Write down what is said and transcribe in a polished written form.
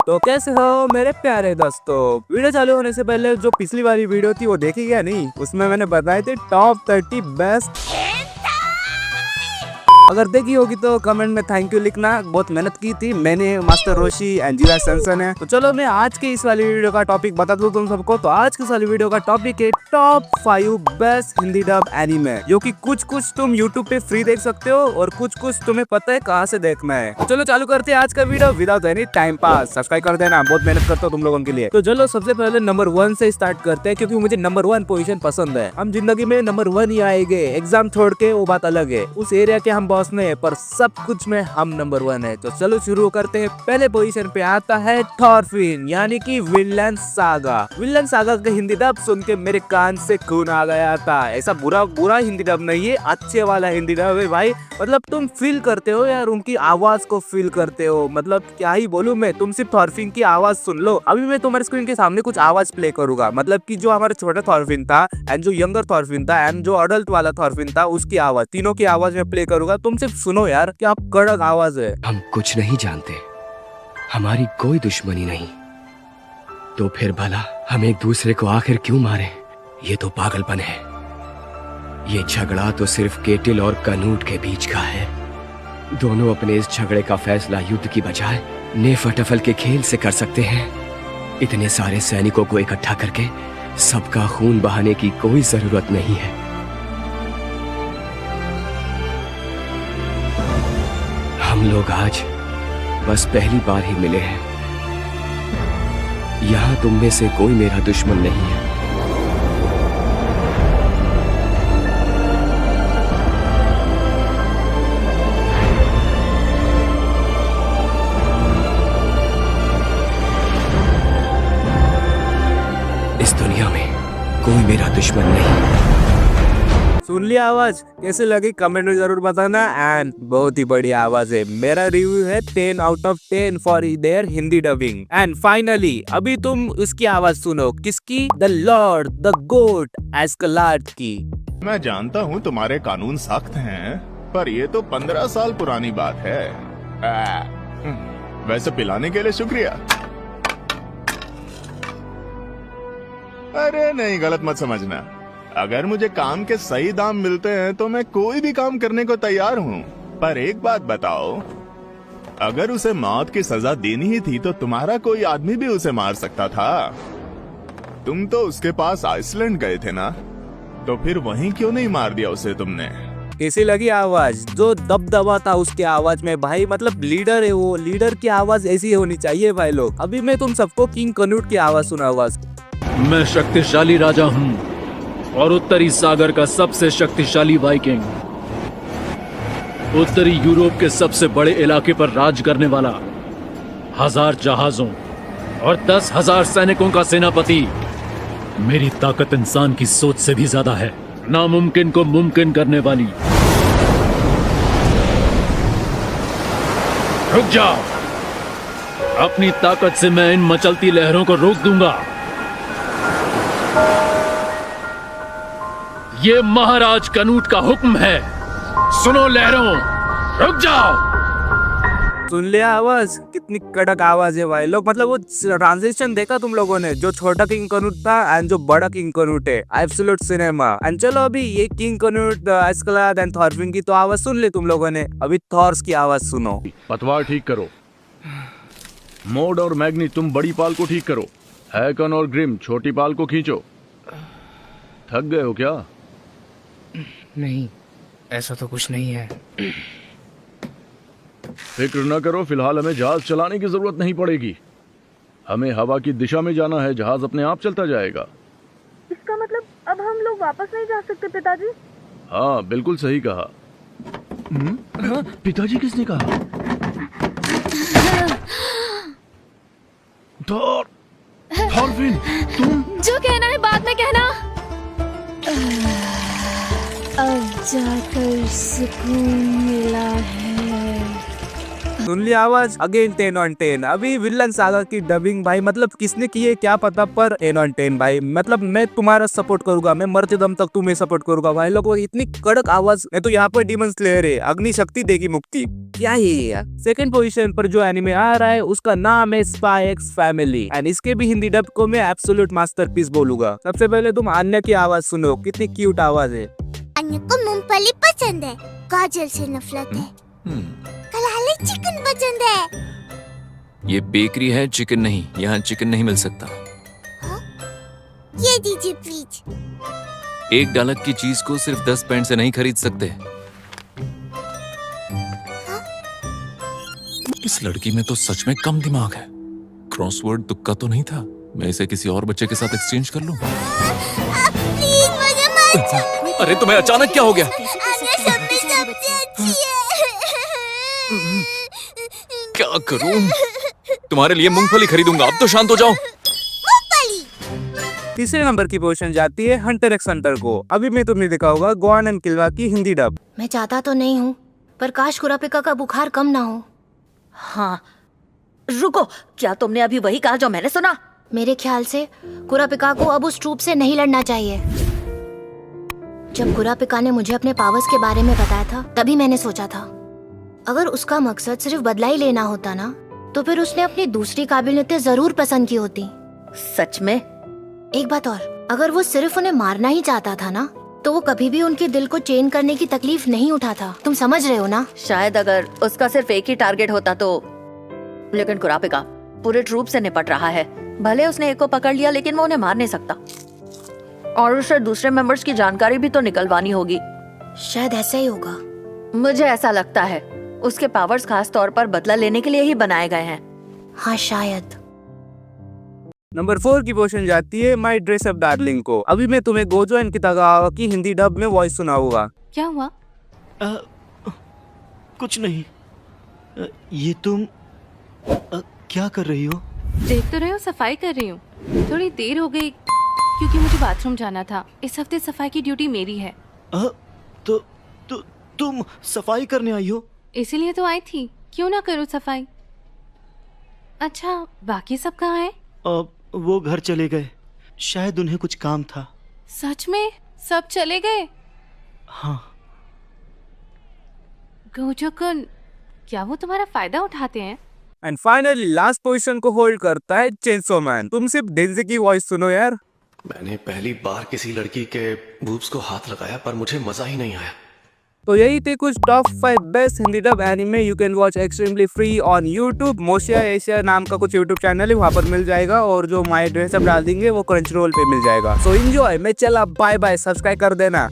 तो कैसे हो मेरे प्यारे दोस्तों। वीडियो चालू होने से पहले जो पिछली वाली वीडियो थी वो देखी क्या नहीं, उसमें मैंने बताए थे टॉप 30 बेस्ट। अगर देखी होगी तो कमेंट में थैंक यू लिखना, बहुत मेहनत की थी मैंने, मास्टर रोशी एंजिला सनसन है। तो चलो मैं आज के इस वाली वीडियो का टॉपिक बता दूं तुम सबको। तो आज के इस वाली वीडियो का टॉपिक है top 5 best Hindi dub anime, जो कि कुछ तुम यूट्यूब पे फ्री देख सकते हो और कुछ तुम्हें पता है कहाँ से देखना है। तो चलो चालू करते हैं आज का video without any time pass. Subscribe कर देना, बहुत मेहनत करता हूँ तुम लोगों के लिए। तो चलो सबसे पहले नंबर 1 से स्टार्ट करते हैं, क्योंकि मुझे नंबर 1 पोजीशन पसंद है। हम जिंदगी में नंबर 1 ही आएंगे, एग्जाम छोड़ के वो बात अलग है। उस एरिया के हम बॉस नहीं है, पर सब कुछ में हम नंबर 1 है। तो चलो शुरू करते हैं। पहले पोजीशन पे आता है थॉरफिन, यानी कि विनलैंड सागा। विनलैंड सागा का हिंदी डब सुन के मेरे कान से खून आ गया था। ऐसा बुरा हिंदी डब नहीं है, अच्छे वाला हिंदी डब है भाई। मतलब तुम फील करते हो यार, उनकी आवाज को फील करते हो। मतलब क्या ही बोलूं मैं, तुम सिर्फ थॉरफिन की आवाज सुन लो। अभी मैं तुम्हारे स्क्रीन के सामने कुछ आवाज प्ले करूंगा, मतलब कि जो हमारे छोटा थॉरफिन था एंड जो यंगर थॉरफिन था एंड जो अडल्ट वाला थॉरफिन था, उसकी आवाज, तीनों की आवाज में प्ले करूंगा। तुम सिर्फ सुनो यार, क्या कड़क आवाज है। हम कुछ नहीं जानते, हमारी कोई दुश्मनी नहीं, तो फिर भला हम एक दूसरे को आखिर क्यों मारे? ये तो पागलपन है। ये झगड़ा तो सिर्फ केटिल और कनूट के बीच का है। दोनों अपने इस झगड़े का फैसला युद्ध की बजाय नेफटफल के खेल से कर सकते हैं। इतने सारे सैनिकों को इकट्ठा करके सबका खून बहाने की कोई जरूरत नहीं है। हम लोग आज बस पहली बार ही मिले हैं। यहां तुम में से कोई मेरा दुश्मन नहीं है। इस दुनिया में कोई मेरा दुश्मन नहीं। सुन लिया आवाज, कैसे लगी कमेंट में जरूर बताना। एंड बहुत ही बढ़िया आवाज है। मेरा रिव्यू है 10 out of 10 for their Hindi dubbing. And finally अभी तुम उसकी आवाज सुनो, किसकी? द लॉर्ड द गोट एस्कलार्ड की। मैं जानता हूँ तुम्हारे कानून सख्त हैं, पर ये तो 15 साल पुरानी बात है। वैसे पिलाने के लिए शुक्रिया। अरे नहीं, गलत मत समझना। अगर मुझे काम के सही दाम मिलते हैं तो मैं कोई भी काम करने को तैयार हूँ। पर एक बात बताओ, अगर उसे मौत की सजा देनी ही थी तो तुम्हारा कोई आदमी भी उसे मार सकता था। तुम तो उसके पास आइसलैंड गए थे ना, तो फिर वहीं क्यों नहीं मार दिया उसे तुमने? कैसी लगी आवाज? जो दबदबा था उसके आवाज में भाई, मतलब लीडर है वो, लीडर की आवाज ऐसी होनी चाहिए भाई लोग। अभी मैं तुम सबको किंग कनूट की आवाज सुनाऊंगा। मैं शक्तिशाली राजा हूँ और उत्तरी सागर का सबसे शक्तिशाली वाइकिंग, उत्तरी यूरोप के सबसे बड़े इलाके पर राज करने वाला, 1000 जहाजों और 10,000 सैनिकों का सेनापति। मेरी ताकत इंसान की सोच से भी ज्यादा है, नामुमकिन को मुमकिन करने वाली। रुक जाओ, अपनी ताकत से मैं इन मचलती लहरों को रोक दूंगा। ये महाराज कनूट का हुक्म है। सुनो लहरों, रुक जाओ। सुन लिया आवाज? कितनी कड़क आवाज है भाई लोग। मतलब वो ट्रांजिशन देखा तुम लोगों ने, जो छोटा किंग कनूट था एंड जो बड़ा किंग कनूट है। Absolute cinema. एंड चलो अभी ये किंग कनूट, एस्कलार्ड एंड थॉरफिन की तो आवाज सुन ले तुम लोगों ने, अभी थॉर्स की आवाज सुनो। पतवार ठीक करो। मोड और मैग्नी तुम बड़ी पाल को ठीक करो। हैकन और ग्रिम छोटी पाल को खींचो। थक गए हो क्या? नहीं, ऐसा तो कुछ नहीं है। फिक्र न करो, फिलहाल हमें जहाज चलाने की जरूरत नहीं पड़ेगी। हमें हवा की दिशा में जाना है, जहाज अपने आप चलता जाएगा। इसका मतलब अब हम लोग वापस नहीं जा सकते पिताजी? हाँ, बिल्कुल सही कहा। पिताजी किसने कहा? थॉरफिन, तुम? जो कहना है बाद में कहना। अब जाकर सुकून मिला है। सुन लिया आवाज, अगेन 10 on 10। अभी विलन सागा की डबिंग भाई, मतलब किसने की है क्या पता, पर 10 on 10 भाई। मतलब मैं तुम्हारा सपोर्ट करूंगा, मैं मरते दम तक तुम्हें सपोर्ट करूंगा भाई। लोगों इतनी कड़क आवाज, मैं तो यहाँ पर डीमन स्लेयर है, अग्नि शक्ति देगी मुक्ति, क्या है ये यार। सेकंड पोजीशन पर जो एनिमे आ रहा है उसका नाम है स्पाई एक्स फैमिली, एंड इसके भी हिंदी डब को मैं एब्सोल्यूट मास्टरपीस बोलूंगा। सबसे पहले तुम अन्य की आवाज सुनो, कितनी क्यूट आवाज है। अन्य को मूंगफली पसंद है, गाजर से नफरत है, कलाले चिकन पसंद है। ये बेकरी है, चिकन नहीं। यहाँ चिकन नहीं मिल सकता। ये दीजिए प्लीज। एक डॉलर की चीज को सिर्फ 10 पैंट से नहीं खरीद सकते। इस लड़की में तो सच में कम दिमाग है। क्रॉसवर्ड तुक्का तो नहीं था। मैं इसे किसी और बच्चे के साथ एक्सचेंज कर लूं। प्लीज मुझे मत छोड़ो। अरे तुम्हें अचानक क्या हो गया? अन्य सब में सबसे अच्छी है। क्या करूं? तुम्हारे लिए मूंगफली खरीदूंगा। अब तो शांत हो जाओ। मूंगफली। तीसरे नंबर की पोजीशन जाती है हंटर एक्स हंटर को। अभी मैं तुमने देखा होगा गोआन एंड किलवा की हिंदी डब। मैं चाहता तो नहीं हूँ, पर काश कुरापिका का बुखार कम ना हो। हाँ, रुको, क्या तुमने अभी वही कहा जो मैंने सुना? मेरे ख्याल से कुरापिका को अब उस ट्रूप से नहीं लड़ना चाहिए। जब कुरापिका ने मुझे अपने पावर्स के बारे में बताया था, तभी मैंने सोचा था अगर उसका मकसद सिर्फ बदला ही लेना होता ना, तो फिर उसने अपनी दूसरी काबिलियतें जरूर पसंद की होती। सच में? एक बात और, अगर वो सिर्फ उन्हें मारना ही चाहता था ना, तो वो कभी भी उनके दिल को चेन करने की तकलीफ नहीं उठाता। तुम समझ रहे हो ना? शायद अगर उसका सिर्फ एक ही टारगेट होता तो। लेकिन कुरापिका पूरे ट्रूप से निपट रहा है। भले उसने एक को पकड़ लिया, लेकिन वो उन्हें मार नहीं सकता। और उसे दूसरे मेंबर्स की जानकारी भी तो निकलवानी होगी। शायद ऐसा ही होगा। मुझे ऐसा लगता है उसके पावर्स खास तौर पर बदला लेने के लिए ही बनाए गए हैं। हाँ शायद। नंबर 4 की पोजीशन जाती है माई ड्रेस अप डार्लिंग को। अभी मैं तुम्हें गोजो एंड कितागावा की हिंदी डब में वॉइस सुनाऊंगा। क्या हुआ? कुछ नहीं। ये तुम क्या कर रही हो? देख तो रहे हो, सफाई कर रही हूँ। थोड़ी देर हो गई क्योंकि मुझे बाथरूम जाना था। इस हफ्ते सफाई की ड्यूटी मेरी है। तो तुम सफाई करने आई हो? इसीलिए तो आई थी। क्यों ना करूँ सफाई? अच्छा, बाकी सब कहाँ हैं? वो घर चले गए। शायद उन्हें कुछ काम था। सच में? सब चले गए? हाँ। गोजो-कुन, क्या वो तुम्हारा फायदा उठाते हैं? एंड फाइनली लास्ट पोजीशन को होल्ड करता है चेंसो मैन। तुम सिर्फ डेंजी की वॉइस सुनो यार। मैंने पहली बार किसी लड़की के बूब्स को हाथ लगाया, पर मुझे मजा ही नहीं आया। तो यही थे कुछ top 5 best Hindi dub anime you can watch extremely free on YouTube. मोशिया एशिया नाम का कुछ यूट्यूब चैनल है, वहाँ पर मिल जाएगा। और जो माई ड्रेस अप डाल देंगे वो क्रंचरोल पे मिल जाएगा। So enjoy. मैं चला, बाय बाय। सब्सक्राइब कर देना।